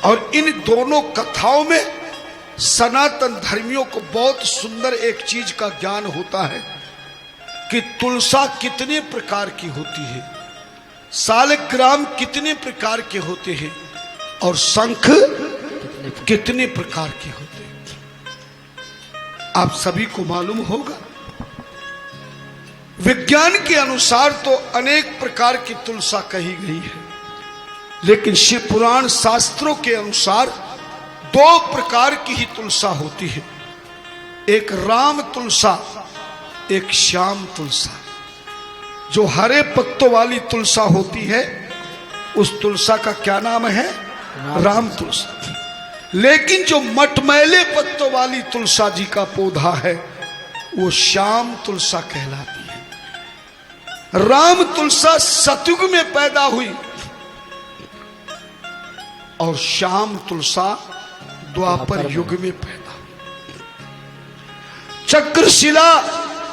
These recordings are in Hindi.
और इन दोनों कथाओं में सनातन धर्मियों को बहुत सुंदर एक चीज का ज्ञान होता है कि तुलसा कितने प्रकार की होती है, सालिग्राम कितने प्रकार के होते हैं और शंख कितने प्रकार के होते हैं। आप सभी को मालूम होगा। विज्ञान के अनुसार तो अनेक प्रकार की तुलसा कही गई है, लेकिन शिव पुराण शास्त्रों के अनुसार दो प्रकार की ही तुलसा होती है, एक राम तुलसा, एक श्याम तुलसा। जो हरे पत्तों वाली तुलसा होती है उस तुलसा का क्या नाम है? राम तुलसा। लेकिन जो मटमैले पत्तों वाली तुलसा जी का पौधा है वो श्याम तुलसा कहलाती है। राम तुलसा सतयुग में पैदा हुई और श्याम तुलसा द्वापर युग में पैदा हुई। चक्रशिला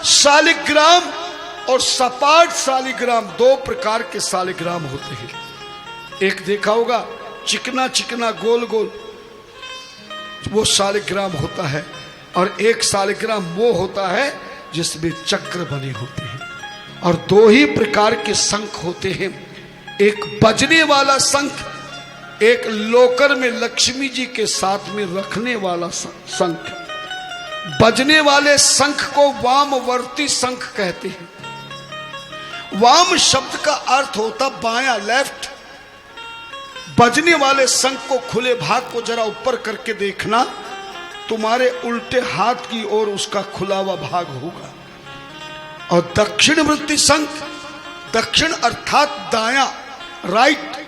शालिग्राम और सपाट शालिग्राम दो प्रकार के शालिग्राम होते हैं। एक देखा होगा चिकना चिकना गोल गोल, वो शालिग्राम होता है, और एक शालिग्राम वो होता है जिसमें चक्र बने होते हैं। और दो ही प्रकार के शंख होते हैं, एक बजने वाला शंख, एक लोकर में लक्ष्मी जी के साथ में रखने वाला शंख। बजने वाले शंख को वामवर्ती शंख कहते हैं। वाम शब्द का अर्थ होता बायां, लेफ्ट। बजने वाले शंख को खुले भाग को जरा ऊपर करके देखना, तुम्हारे उल्टे हाथ की ओर उसका खुला हुआ भाग होगा। और दक्षिणवर्ती शंख, दक्षिण अर्थात दायां, राइट।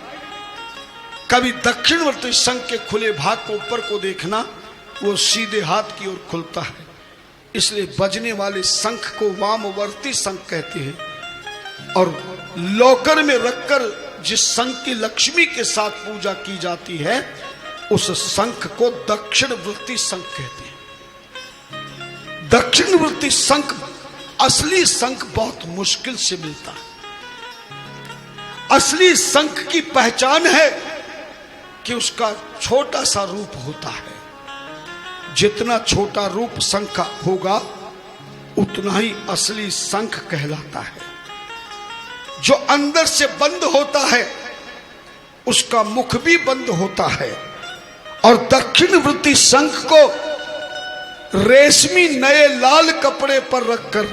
कभी दक्षिणवर्ती शंख के खुले भाग को ऊपर को देखना, वो सीधे हाथ की ओर खुलता है। इसलिए बजने वाले शंख को वामवर्ती शंख कहते हैं। और लोकर में रखकर जिस शंख की लक्ष्मी के साथ पूजा की जाती है उस शंख को दक्षिणवर्ती शंख कहते हैं। दक्षिणवर्ती शंख, असली शंख बहुत मुश्किल से मिलता है। असली शंख की पहचान है कि उसका छोटा सा रूप होता है। जितना छोटा रूप शंख का होगा उतना ही असली शंख कहलाता है। जो अंदर से बंद होता है उसका मुख भी बंद होता है। और दक्षिणवर्ती शंख को रेशमी नए लाल कपड़े पर रखकर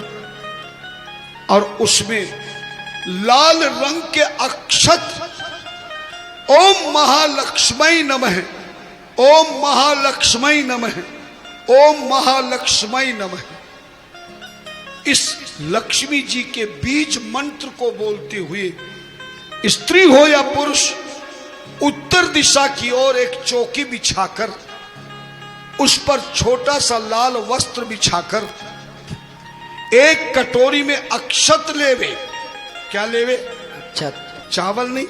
और उसमें लाल रंग के अक्षत ओम महालक्ष्मी नमः, ओम महालक्ष्मी नमः, ओम महालक्ष्मी नमः, इस लक्ष्मी जी के बीज मंत्र को बोलते हुए स्त्री हो या पुरुष उत्तर दिशा की ओर एक चौकी बिछाकर उस पर छोटा सा लाल वस्त्र बिछाकर एक कटोरी में अक्षत लेवे। क्या लेवे? अक्षत। चावल नहीं,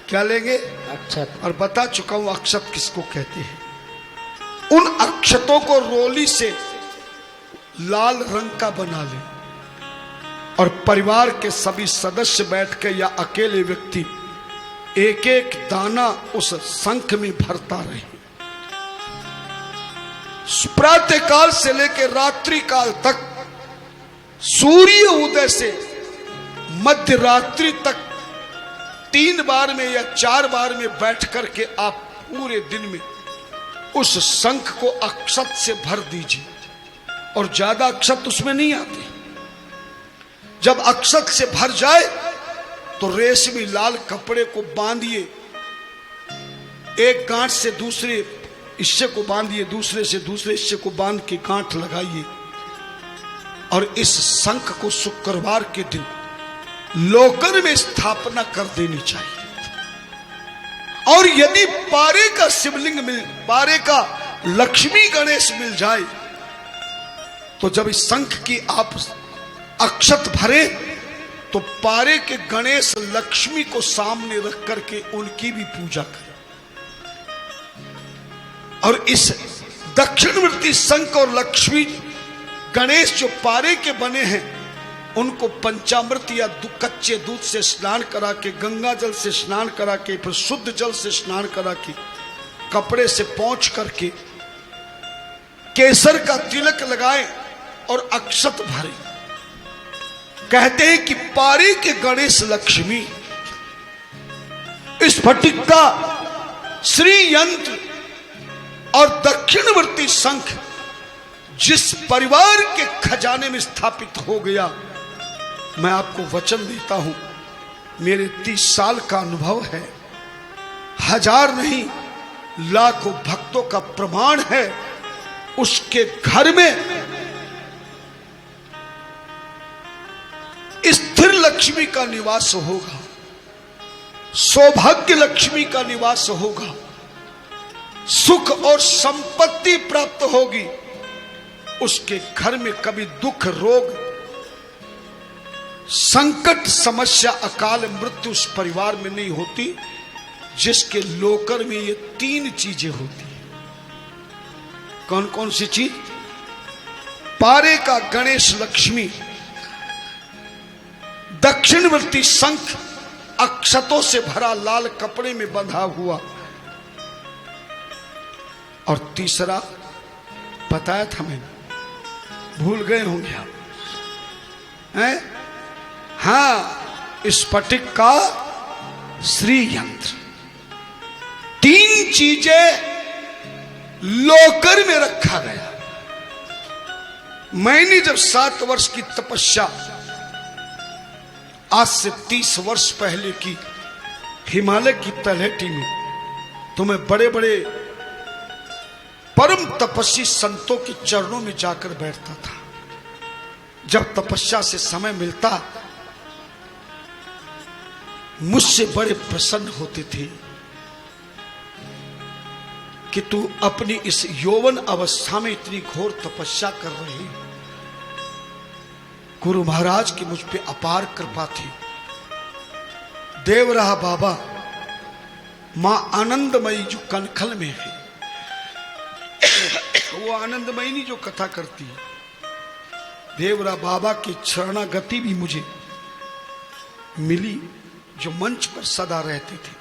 क्या लेंगे? अक्षत। और बता चुका हूं अक्षत किसको कहते हैं। उन अक्षतों को रोली से लाल रंग का बना ले और परिवार के सभी सदस्य बैठ के या अकेले व्यक्ति एक एक दाना उस शंख में भरता रहे। प्रातः काल से लेकर रात्रि काल तक, सूर्य उदय से मध्य रात्रि तक 3 बार में या 4 बार में बैठ करके आप पूरे दिन में उस शंख को अक्षत से भर दीजिए। और ज्यादा अक्षत उसमें नहीं आते। जब अक्षत से भर जाए तो रेशमी लाल कपड़े को बांधिए, एक गांठ से दूसरे हिस्से को बांधिए, दूसरे से दूसरे हिस्से को बांध के गांठ लगाइए। और इस शंख को शुक्रवार के दिन लोकर में स्थापना कर देनी चाहिए। और यदि पारे का शिवलिंग मिल, पारे का लक्ष्मी गणेश मिल जाए तो जब इस शंख की आप अक्षत भरे तो पारे के गणेश लक्ष्मी को सामने रख करके उनकी भी पूजा करें। और इस दक्षिणवर्ती शंख और लक्ष्मी गणेश जो पारे के बने हैं उनको पंचामृत या कच्चे दूध से स्नान करा के, गंगा जल से स्नान करा के, फिर शुद्ध जल से स्नान करा के कपड़े से पोंछ करके केसर का तिलक लगाएं और अक्षत भरें। कहते हैं कि पारे के गणेश लक्ष्मी स्फटिक का श्री यंत्र और दक्षिणवर्ती शंख जिस परिवार के खजाने में स्थापित हो गया, मैं आपको वचन देता हूं, मेरे 30 साल का अनुभव है, हजार नहीं लाखों भक्तों का प्रमाण है, उसके घर में स्थिर लक्ष्मी का निवास होगा, सौभाग्य लक्ष्मी का निवास होगा, सुख और संपत्ति प्राप्त होगी। उसके घर में कभी दुख, रोग, संकट, समस्या, अकाल मृत्यु उस परिवार में नहीं होती, जिसके लोकर में ये 3 चीजें होती हैं। कौन कौन सी चीज? पारे का गणेश लक्ष्मी, दक्षिणवर्ती शंख अक्षतों से भरा लाल कपड़े में बंधा हुआ, और तीसरा बताया था मैंने, भूल गए होंगे आप, हैं? हाँ, स्फटिक का श्री यंत्र। 3 चीजें लोकर में रखा गया। मैंने जब 7 वर्ष की तपस्या आज से 30 वर्ष पहले की हिमालय की तलहटी में, तो मैं बड़े बड़े परम तपस्वी संतों के चरणों में जाकर बैठता था। जब तपस्या से समय मिलता, मुझसे बड़े प्रसन्न होते थे कि तू अपनी इस यौवन अवस्था में इतनी घोर तपस्या कर रही। गुरु महाराज की मुझ पे अपार कृपा थी। देवराह बाबा, मां आनंदमयी जो कनखल में है, वो आनंदमयी नहीं जो कथा करती है, देवरा बाबा की शरणागति भी मुझे मिली, जो मंच पर सदा रहते थे।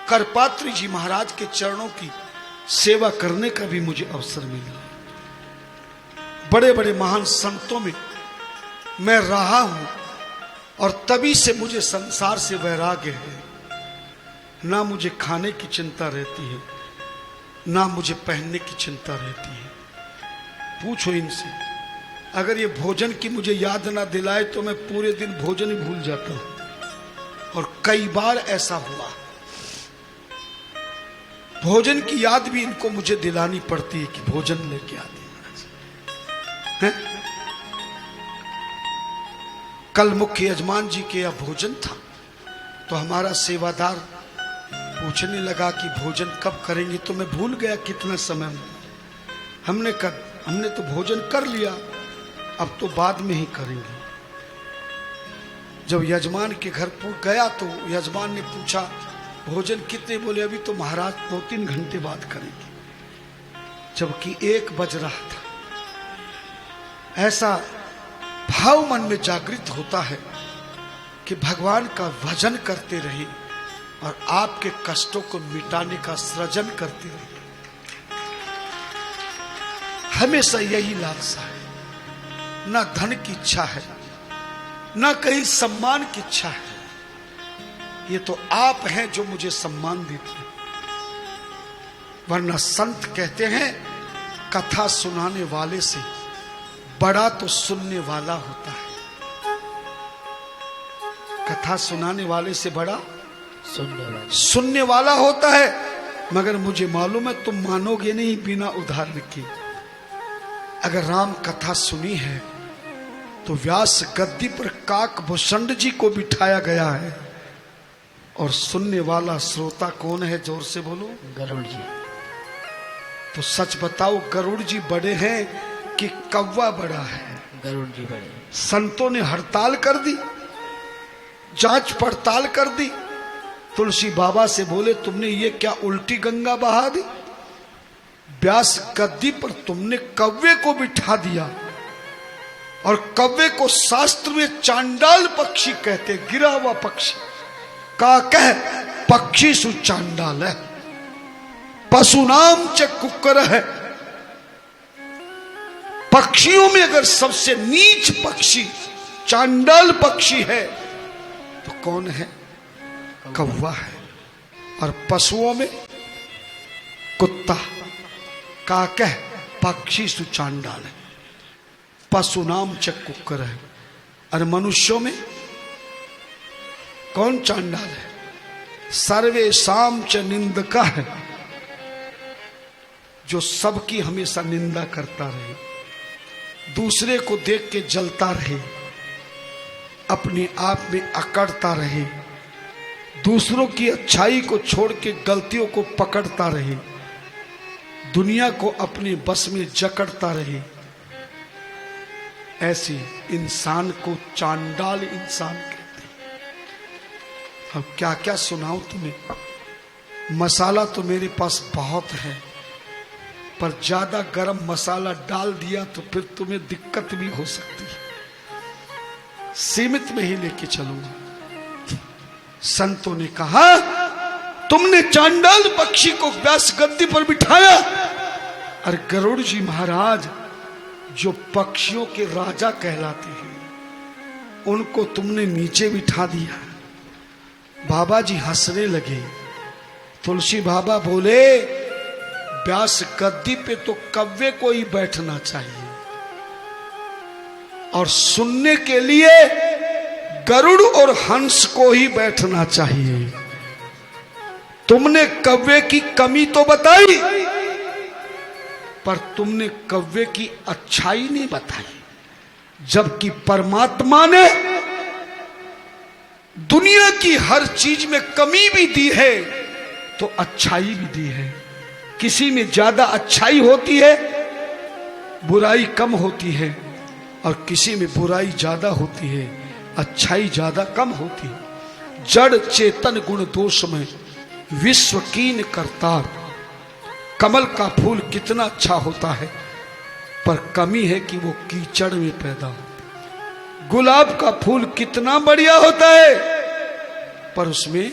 करपात्री जी महाराज के चरणों की सेवा करने का भी मुझे अवसर मिला। बड़े बड़े महान संतों में मैं रहा हूं, और तभी से मुझे संसार से वैराग्य है। ना मुझे खाने की चिंता रहती है, ना मुझे पहनने की चिंता रहती है। पूछो इनसे, अगर ये भोजन की मुझे याद ना दिलाए तो मैं पूरे दिन भोजन ही भूल जाता हूं। और कई बार ऐसा हुआ, भोजन की याद भी इनको मुझे दिलानी पड़ती है कि भोजन लेके आते हैं। कल मुख्य यजमान जी के यहाँ भोजन था, तो हमारा सेवादार पूछने लगा कि भोजन कब करेंगे, तो मैं भूल गया कितना समय। हमने तो भोजन कर लिया, अब तो बाद में ही करेंगे। जब यजमान के घर गया तो यजमान ने पूछा भोजन कितने, बोले अभी तो महाराज 2-3 घंटे बाद करेंगे, जबकि 1 बज रहा था। ऐसा भाव मन में जागृत होता है कि भगवान का भजन करते रहे और आपके कष्टों को मिटाने का सृजन करते रहे। हमेशा यही लालसा है, ना धन की इच्छा है, ना कहीं सम्मान की इच्छा है। ये तो आप हैं जो मुझे सम्मान देते हैं, वरना संत कहते हैं कथा सुनाने वाले से बड़ा तो सुनने वाला होता है। कथा सुनाने वाले से बड़ा सुनने वाला होता है। मगर मुझे मालूम है तुम मानोगे नहीं बिना उदाहरण के। अगर राम कथा सुनी है तो व्यास गद्दी पर काक भुषंड जी को बिठाया गया है, और सुनने वाला श्रोता कौन है? जोर से बोलो। गरुड़ जी। तो सच बताओ, गरुड़ जी बड़े हैं कि कौवा बड़ा है? गरुड़ जी बड़े। संतों ने हड़ताल कर दी, जांच पड़ताल कर दी। तुलसी बाबा से बोले तुमने ये क्या उल्टी गंगा बहा दी? व्यास गद्दी पर तुमने कौवे को बिठा दिया, और कौवे को शास्त्र में चांडाल पक्षी कहते, गिरा हुआ पक्षी। का कह पक्षीषु चांडाल है, पशुनाम च कुक्कर है। पक्षियों में अगर सबसे नीच पक्षी चांडाल पक्षी है तो कौन है? कौवा है। और पशुओं में कुत्ता, काकह पक्षीषु चांडाल है, पशुनाम च कुक्कर है। और मनुष्यों में कौन चांडाल है? सर्वेषां च निंदका है, जो सबकी हमेशा निंदा करता रहे, दूसरे को देख के जलता रहे, अपने आप में अकड़ता रहे, दूसरों की अच्छाई को छोड़ के गलतियों को पकड़ता रहे, दुनिया को अपने बस में जकड़ता रहे, ऐसे इंसान को चांडाल इंसान कहते हैं। अब क्या क्या सुनाऊं तुम्हें? मसाला तो मेरे पास बहुत है, पर ज्यादा गरम मसाला डाल दिया तो फिर तुम्हें दिक्कत भी हो सकती है। सीमित में ही लेके चलूंगा। संतों ने कहा, तुमने चांडाल पक्षी को व्यास गद्दी पर बिठाया और गरुड़ जी महाराज जो पक्षियों के राजा कहलाते हैं उनको तुमने नीचे बिठा दिया। बाबा जी हंसने लगे। तुलसी बाबा बोले, व्यास गद्दी पे तो कव्वे को ही बैठना चाहिए और सुनने के लिए गरुड़ और हंस को ही बैठना चाहिए। तुमने कव्वे की कमी तो बताई, पर तुमने कव्वे की अच्छाई नहीं बताई। जबकि परमात्मा ने दुनिया की हर चीज में कमी भी दी है तो अच्छाई भी दी है। किसी में ज्यादा अच्छाई होती है, बुराई कम होती है, और किसी में बुराई ज्यादा होती है, अच्छाई ज्यादा कम होती है। जड़ चेतन गुण दोष में विश्व कीन करतार। कमल का फूल कितना अच्छा होता है, पर कमी है कि वो कीचड़ में पैदा हो। गुलाब का फूल कितना बढ़िया होता है, पर उसमें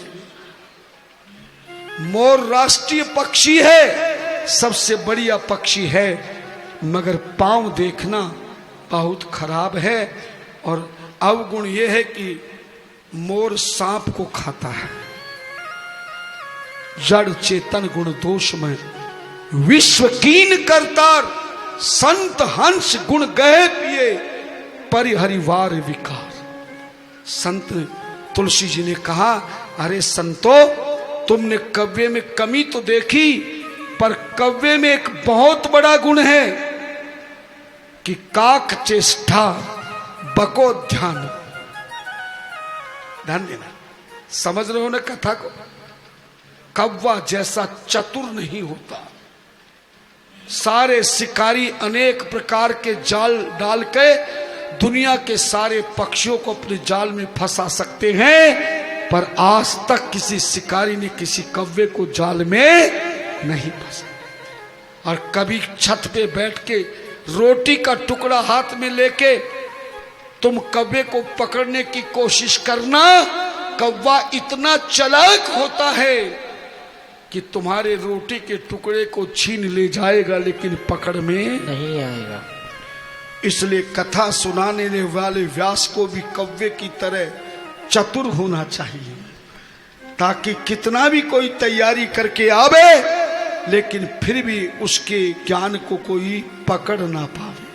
मोर राष्ट्रीय पक्षी है, सबसे बढ़िया पक्षी है, मगर पांव देखना बहुत खराब है। और अवगुण यह है कि मोर सांप को खाता है। जड़ चेतन गुण दोष में विश्व कीन करतार। संत हंस गुण गए पिए परिहरिवार विकार। संत तुलसी जी ने कहा, अरे संतो, तुमने कव्य में कमी तो देखी, पर कव्य में एक बहुत बड़ा गुण है कि काक चेष्टा बको ध्यान। ध्यान देना, समझ रहे हो ना कथा को? कौवा जैसा चतुर नहीं होता। सारे शिकारी अनेक प्रकार के जाल डाल के दुनिया के सारे पक्षियों को अपने जाल में फंसा सकते हैं, पर आज तक किसी शिकारी ने किसी कौवे को जाल में नहीं फंसा। और कभी छत पे बैठ के रोटी का टुकड़ा हाथ में लेके तुम कौवे को पकड़ने की कोशिश करना, कौवा इतना चालाक होता है कि तुम्हारे रोटी के टुकड़े को छीन ले जाएगा, लेकिन पकड़ में नहीं आएगा। इसलिए कथा सुनाने वाले व्यास को भी कौवे की तरह चतुर होना चाहिए, ताकि कितना भी कोई तैयारी करके आवे, लेकिन फिर भी उसके ज्ञान को कोई पकड़ ना पावे।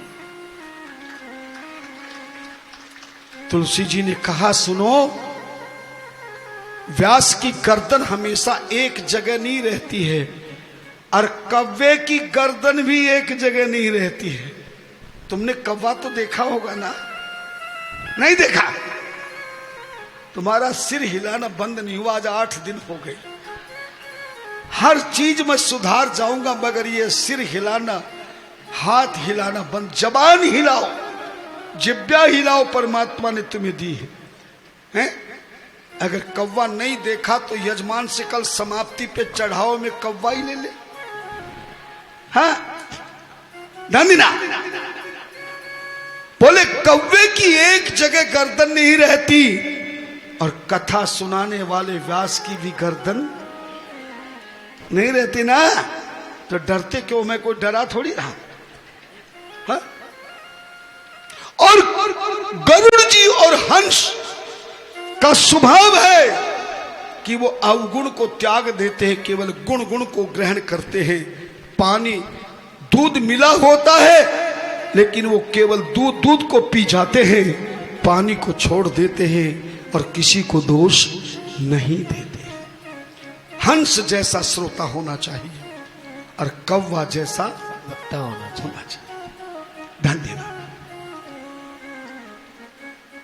तुलसी जी ने कहा, सुनो, व्यास की गर्दन हमेशा एक जगह नहीं रहती है, और कौवे की गर्दन भी एक जगह नहीं रहती है। तुमने कौवा तो देखा होगा ना? नहीं देखा? तुम्हारा सिर हिलाना बंद नहीं हुआ। आज 8 दिन हो गए। हर चीज में सुधार जाऊंगा, मगर ये सिर हिलाना, हाथ हिलाना बंद। जबान हिलाओ, जिब्या हिलाओ, परमात्मा ने तुम्हें दी है। अगर कौवा नहीं देखा तो यजमान से कल समाप्ति पे चढ़ाओ में कौवा ही ले ले। हाँ, धनिना बोले कौवे की एक जगह गर्दन नहीं रहती, और कथा सुनाने वाले व्यास की भी गर्दन नहीं रहती ना, तो डरते क्यों? मैं कोई डरा थोड़ी रहा। हा? और गरुड़ जी और हंस का स्वभाव है कि वो अवगुण को त्याग देते हैं, केवल गुण गुण को ग्रहण करते हैं। पानी दूध मिला होता है लेकिन वो केवल दूध दूध को पी जाते हैं, पानी को छोड़ देते हैं और किसी को दोष नहीं देते। हंस जैसा श्रोता होना चाहिए और कौवा जैसा वक्ता होना चाहिए। ध्यान देना,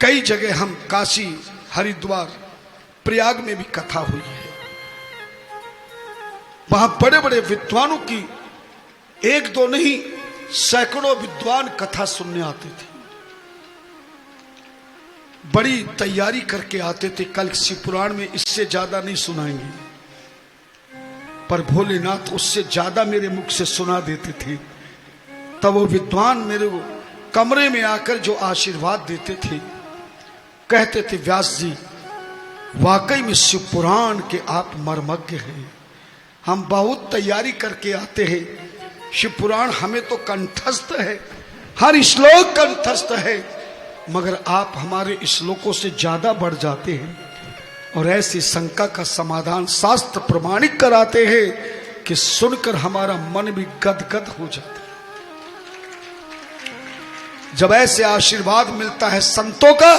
कई जगह हम काशी, हरिद्वार, प्रयाग में भी कथा हुई है। वहां बड़े बड़े विद्वानों की एक दो नहीं सैकड़ों विद्वान कथा सुनने आते थे, बड़ी तैयारी करके आते थे। कल शिव पुराण में इससे ज्यादा नहीं सुनाएंगे, पर भोलेनाथ उससे ज्यादा मेरे मुख से सुना देते थे। तब वो विद्वान मेरे कमरे में आकर जो आशीर्वाद देते थे, कहते थे व्यास जी वाकई में शिव पुराण के आप मर्मज्ञ हैं। हम बहुत तैयारी करके आते हैं, शिव पुराण हमें तो कंठस्थ है, हर श्लोक कंठस्थ है, मगर आप हमारे श्लोकों से ज्यादा बढ़ जाते हैं और ऐसी शंका का समाधान शास्त्र प्रमाणिक कराते हैं कि सुनकर हमारा मन भी गदगद हो जाता है। जब ऐसे आशीर्वाद मिलता है संतों का,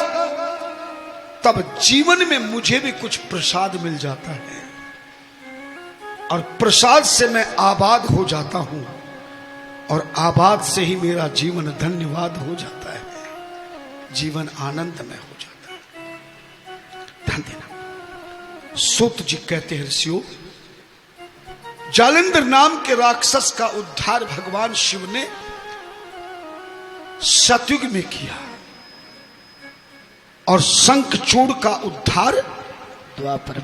तब जीवन में मुझे भी कुछ प्रसाद मिल जाता है और प्रसाद से मैं आबाद हो जाता हूं और आबाद से ही मेरा जीवन धन्यवाद हो जाता है, जीवन आनंदमय हो जाता है। ध्यान देना, सूत जी कहते हैं ऋषियों, जालंधर नाम के राक्षस का उद्धार भगवान शिव ने सतयुग में किया और शंखचूड़ का उद्धार द्वापर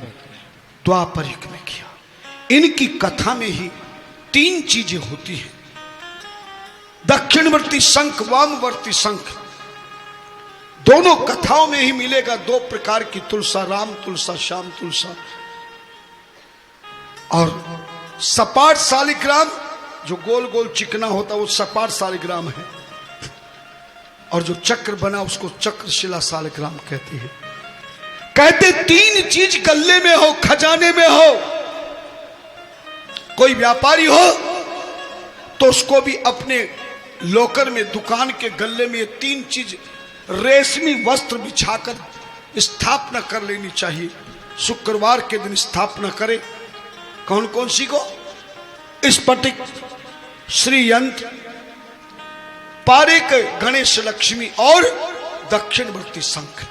युग में किया। इनकी कथा में ही तीन चीजें होती हैं, दक्षिणवर्ती शंख, वामवर्ती शंख। दोनों कथाओं में ही मिलेगा दो प्रकार की तुलसा, राम तुलसा, श्याम तुलसा। और सपाट शालिग्राम जो गोल गोल चिकना होता वो सपाट शालिग्राम है, और जो चक्र बना उसको चक्रशिला शालिग्राम कहते हैं। कहते तीन चीज गल्ले में हो, खजाने में हो। कोई व्यापारी हो तो उसको भी अपने लोकर में, दुकान के गल्ले में ये तीन चीज रेशमी वस्त्र बिछाकर स्थापना कर लेनी चाहिए। शुक्रवार के दिन स्थापना करे। कौन कौन सी को? स्फटिक, श्रीयंत्र, पारेक, गणेश, लक्ष्मी और दक्षिणवर्ती शंख।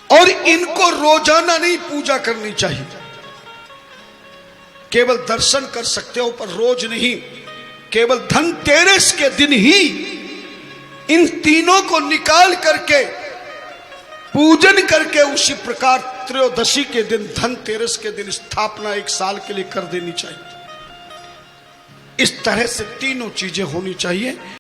और इनको रोजाना नहीं पूजा करनी चाहिए, केवल दर्शन कर सकते हो पर रोज नहीं। केवल धनतेरस के दिन ही इन तीनों को निकाल करके पूजन करके उसी प्रकार त्रयोदशी के दिन, धनतेरस के दिन स्थापना एक साल के लिए कर देनी चाहिए। इस तरह से तीनों चीजें होनी चाहिए।